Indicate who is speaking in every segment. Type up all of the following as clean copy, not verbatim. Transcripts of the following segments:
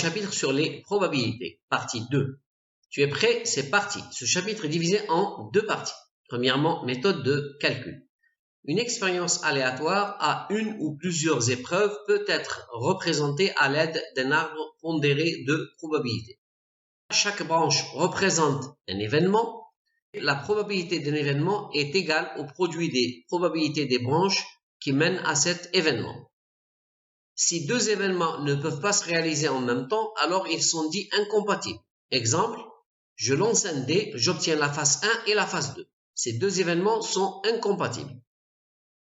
Speaker 1: chapitre sur les probabilités, partie 2. Tu es prêt? C'est parti. Ce chapitre est divisé en deux parties. Premièrement, méthode de calcul. Une expérience aléatoire à une ou plusieurs épreuves peut être représentée à l'aide d'un arbre pondéré de probabilité. Chaque branche représente un événement. La probabilité d'un événement est égale au produit des probabilités des branches qui mènent à cet événement. Si deux événements ne peuvent pas se réaliser en même temps, alors ils sont dits incompatibles. Exemple, je lance un dé, j'obtiens la face 1 et la face 2. Ces deux événements sont incompatibles.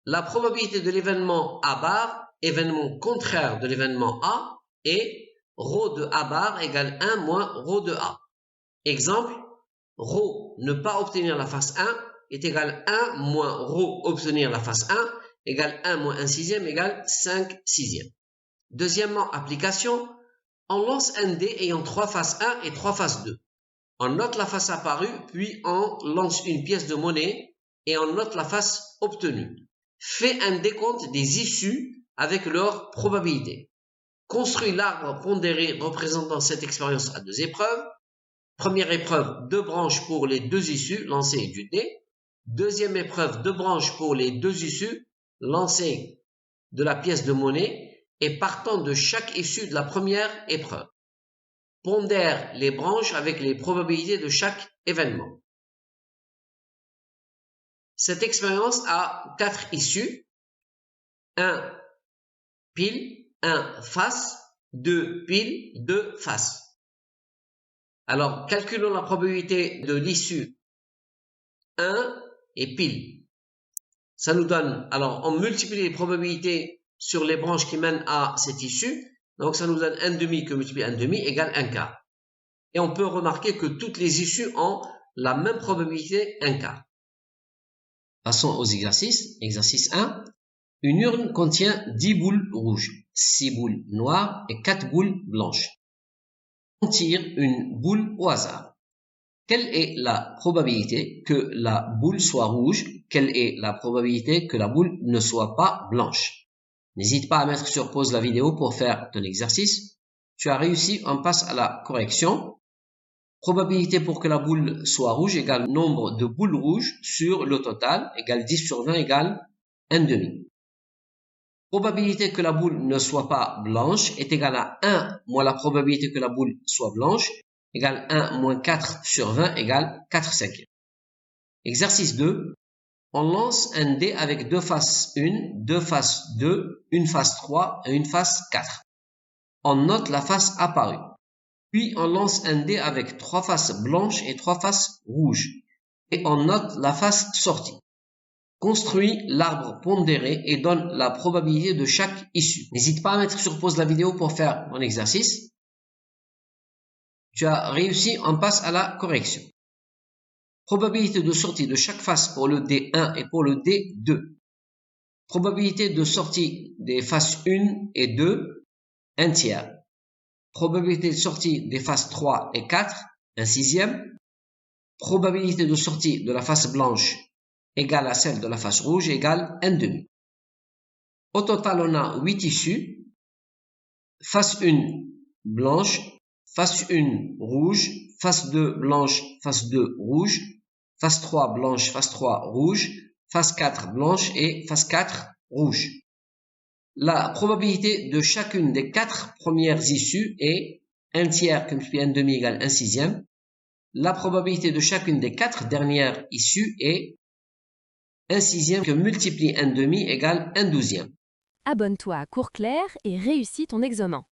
Speaker 1: La probabilité de l'événement A bar, événement contraire de l'événement A, est ρ de A bar égale 1 moins ρ de A. Exemple, ρ ne pas obtenir la face 1 est égal 1 moins ρ obtenir la face 1 égale 1 moins 1 sixième égale 5 sixièmes. Deuxièmement, application, on lance un dé ayant 3 faces 1 et 3 faces 2. On note la face apparue, puis on lance une pièce de monnaie et on note la face obtenue. Fais un décompte des issues avec leur probabilité. Construis l'arbre pondéré représentant cette expérience à deux épreuves. Première épreuve, 2 branches pour les deux issues, lancées du dé. Deuxième épreuve, 2 branches pour les deux issues, lancées de la pièce de monnaie et partant de chaque issue de la première épreuve. Pondère les branches avec les probabilités de chaque événement. Cette expérience a 4 issues. 1 pile, 1 face, 2 pile, 2 face. Alors, calculons la probabilité de l'issue 1 et pile. Ça nous donne, alors on multiplie les probabilités sur les branches qui mènent à cette issue. Donc, ça nous donne 1 demi que multiplié 1 demi égale 1 quart. Et on peut remarquer que toutes les issues ont la même probabilité 1 quart. Passons aux exercices. Exercice 1. Une urne contient 10 boules rouges, 6 boules noires et 4 boules blanches. On tire une boule au hasard. Quelle est la probabilité que la boule soit rouge? Quelle est la probabilité que la boule ne soit pas blanche? N'hésite pas à mettre sur pause la vidéo pour faire ton exercice. Tu as réussi, on passe à la correction. Probabilité pour que la boule soit rouge égale nombre de boules rouges sur le total égale 10 sur 20 égale 1 demi. Probabilité que la boule ne soit pas blanche est égale à 1 moins la probabilité que la boule soit blanche égale 1 moins 4 sur 20 égale 4 cinquièmes. Exercice 2. On lance un dé avec 2 faces 1, 2 faces 2, une face 3 et une face 4. On note la face apparue. Puis on lance un dé avec 3 faces blanches et 3 faces rouges. Et on note la face sortie. Construis l'arbre pondéré et donne la probabilité de chaque issue. N'hésite pas à mettre sur pause la vidéo pour faire mon exercice. Tu as réussi, on passe à la correction. Probabilité de sortie de chaque face pour le D1 et pour le D2. Probabilité de sortie des faces 1 et 2, 1 tiers. Probabilité de sortie des faces 3 et 4, 1 sixième. Probabilité de sortie de la face blanche égale à celle de la face rouge égale 1 demi. Au total, on a 8 issues. Face 1 blanche, face 1 rouge, face 2 blanche, face 2 rouge, face 3 blanche, face 3 rouge, face 4 blanche et face 4 rouge. La probabilité de chacune des 4 premières issues est 1 tiers que multiplié 1 demi égale 1 sixième. La probabilité de chacune des 4 dernières issues est 1 sixième que multiplie 1 demi égale 1 douzième.
Speaker 2: Abonne-toi à Cours Clair et réussis ton examen.